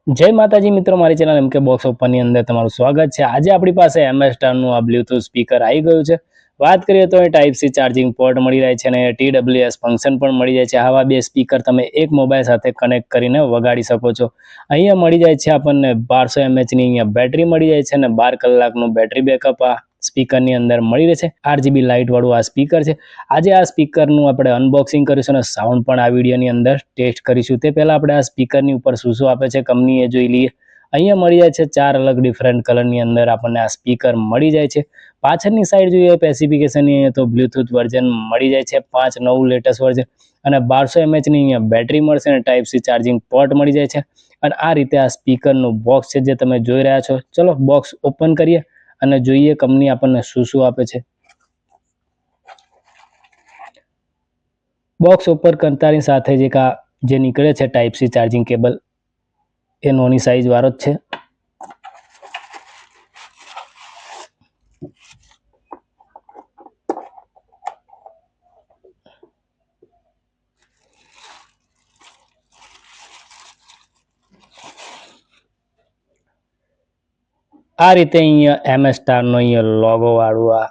જય માતાજી મિત્રો, મારી ચેનલ એમકે બોક્સ ઓપનની અંદર તમારું સ્વાગત છે। આજે આપણી પાસે MS સ્ટારનું આ બ્લૂટૂથ સ્પીકર આવી ગયું છે। વાત કરીએ તો એ ટાઈપ સી ચાર્જિંગ પોર્ટ મળી જાય છે અને TWS ફંક્શન પણ મળી જાય છે। આવા બે સ્પીકર તમે એક મોબાઈલ સાથે કનેક્ટ કરીને વગાડી શકો છો। અહીંયા મળી જાય છે આપણને 1200 mAh ની અહીંયા બેટરી મળી જાય છે અને 12 કલાકનું બેટરી બેકઅપ આ સ્પીકરની અંદર મળી રહે છે। RGB લાઇટ વાળું આ સ્પીકર છે। આજે આ સ્પીકરનું આપણે અનબોક્સિંગ કરીશું અને સાઉન્ડ પણ આ વિડીયોની અંદર ટેસ્ટ કરીશું। તે પહેલા આપણે આ સ્પીકરની ઉપર શું શું આપે છે કંપનીએ જોઈ લઈએ। અહીંયા મળી જાય છે 4 અલગ ડિફરન્ટ કલરની અંદર આપણને આ સ્પીકર મળી જાય છે। પાછળની સાઈડ જોઈએ સ્પેસિફિકેશનની તો બ્લૂટૂથ વર્ઝન મળી જાય છે 5 નવું લેટેસ્ટ વર્ઝન અને 1200 mAh ની અહીંયા બેટરી મળશે અને ટાઈપ સી ચાર્જિંગ પોર્ટ મળી જાય છે। અને આ રીતે આ સ્પીકરનું બોક્સ છે જે તમે જોઈ રહ્યા છો। ચલો બોક્સ ઓપન કરીએ અને જોઈએ કંપની આપણને શું શું આપે છે। બોક્સ ઓપન કરતાની સાથે જ એક આ જે નીકળે છે ટાઈપ સી ચાર્જિંગ કેબલ એ નાની સાઈઝ વાળો જ છે। આ રીતે અહીંયા MS સ્ટારનો અહીંયા લોગો વાળું આ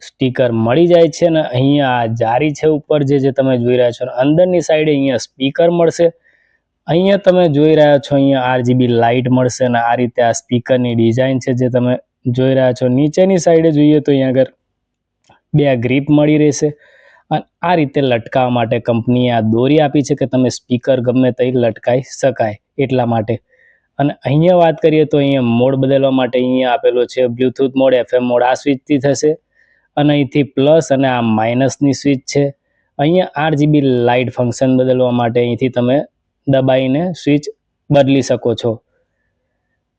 સ્ટીકર મળી જાય છે ને અહીંયા જારી છે ઉપર જે તમે જોઈ રહ્યા છો। અંદરની સાઈડે અહીંયા સ્પીકર મળશે। અહીંયા તમે જોઈ રહ્યા છો અહીંયા RGB લાઇટ મળશે અને આ રીતે આ સ્પીકરની ડિઝાઇન છે જે તમે જોઈ રહ્યા છો। નીચેની સાઈડે જોઈએ તો અહીંયા આગળ બે ગ્રીપ મળી રહેશે અને આ રીતે લટકાવવા માટે કંપનીએ આ દોરી આપી છે કે તમે સ્પીકર ગમે તે લટકાઈ શકાય એટલા માટે। અને અહીંયા વાત કરીએ તો અહીંયા મોડ બદલવા માટે અહીંયા આપેલો છે બ્લૂટૂથ મોડ, FM મોડ આ સ્વિચથી થશે અને અહીંથી પ્લસ અને આ માઇનસની સ્વિચ છે। અહીંયા RGB લાઇટ ફંક્શન બદલવા માટે અહીંથી તમે દબાઈને સ્વિચ બદલી શકો છો।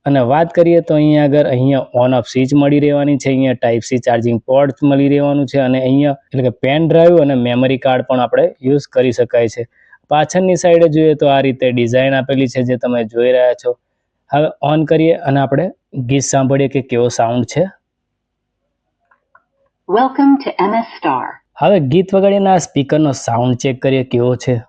અને વાત કરીએ તો અહીંયા ઓન ઓફ સ્વિચ મળી રહેવાની છે। અહીંયા ટાઈપ સી ચાર્જિંગ પોર્ટ મળી રહેવાનું છે અને અહીંયા એટલે કે પેન ડ્રાઈવ અને મેમરી કાર્ડ પણ આપણે યુઝ કરી શકાય છે। પાછળની સાઈડે જોઈએ તો આ રીતે ડિઝાઇન આપેલી છે જે તમે જોઈ રહ્યા છો। હવે ઓન કરીએ અને આપણે ગીત સાંભળીએ કે કેવો સાઉન્ડ છે। Welcome to MS Star. હવે ગીત વગાડીને આ સ્પીકરનો સાઉન્ડ ચેક કરીએ કેવો છે।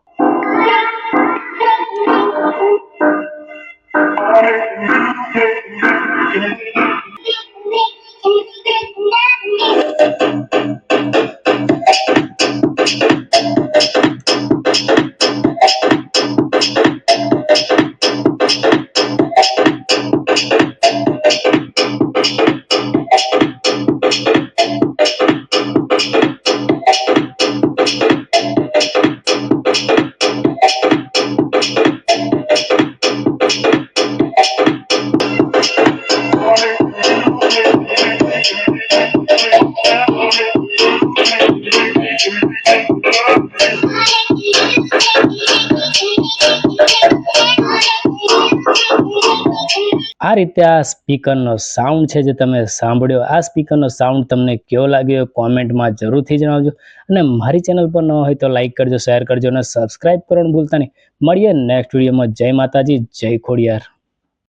આ રીતે આ સ્પીકરનો સાઉન્ડ છે જે તમે સાંભળ્યો। આ સ્પીકરનો સાઉન્ડ તમને કેવો લાગ્યો કોમેન્ટમાં જરૂરથી જણાવજો અને મારી ચેનલ પર ન હોય તો લાઈક કરજો, શેર કરજો અને સબસ્ક્રાઇબ કરવાનું ભૂલતા નહીં। મળીએ નેક્સ્ટ વિડીયોમાં। જય માતાજી, જય ખોડિયાર।